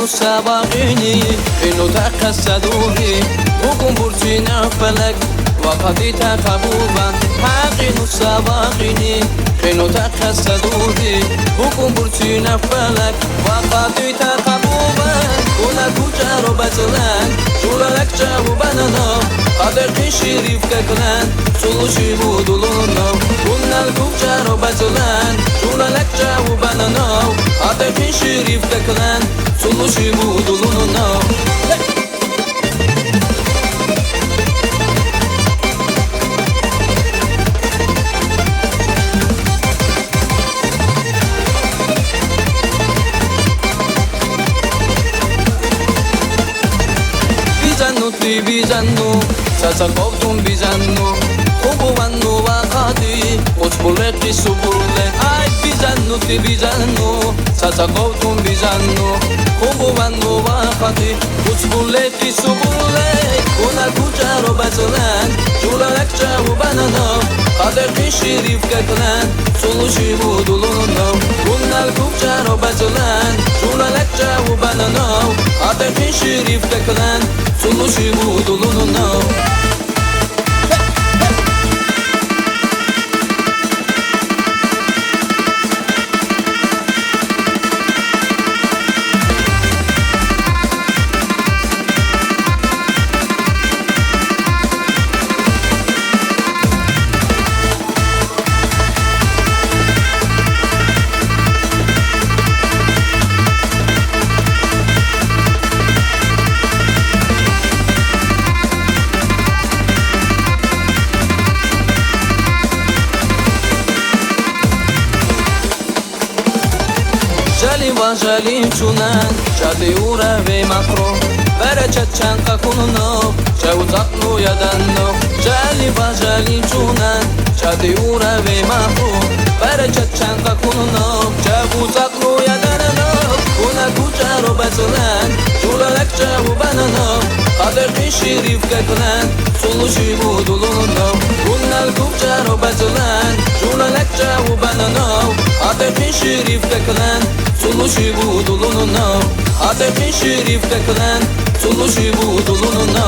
سباقيني إنه تقصدوني وكم برتنا فلك وقد تخبوبا حقين سباقيني إنه تقصدوني وكم برتنا فلك وقد تخبوبا كنا تجارب بزلان شولك جاوبنا قدر شريف ككلان سلوشي بودلونا كنا تجارب بزلان شولك جاوبنا قدر شريف ككلان Sulushi budulununa Bizannu, sasakovtum bizannu Kubuvannu vakati, uçbuleki subule Ay bizannu, sasakovtum bizannu Kubuvannu vakati, uçbuleki subule Kuna kucaro batılan, şulalak çavubanana Kaderki şerif kaklan, sulushi budulununa Kunal kucaro batılan, şulalak çavubanana Kaderki şerif kaklan Sulushi budulununa Jalim chunan, chati ura ve makro Vera chachan kakuno, chauzaknu yadanno Jalim chunan, chati ura ve makro Vera chachan kakuno, chauzaknu yadanno Kuna kucharo batulan, chulalak chavubanano Kaderki şerif kaklan, sulushi budulunno Kunal kucharo batulan, chulalak chavubanano Kaderki şerif kaklan Sulushi budulununa Ateşin şerif kaklan Sulushi budulununa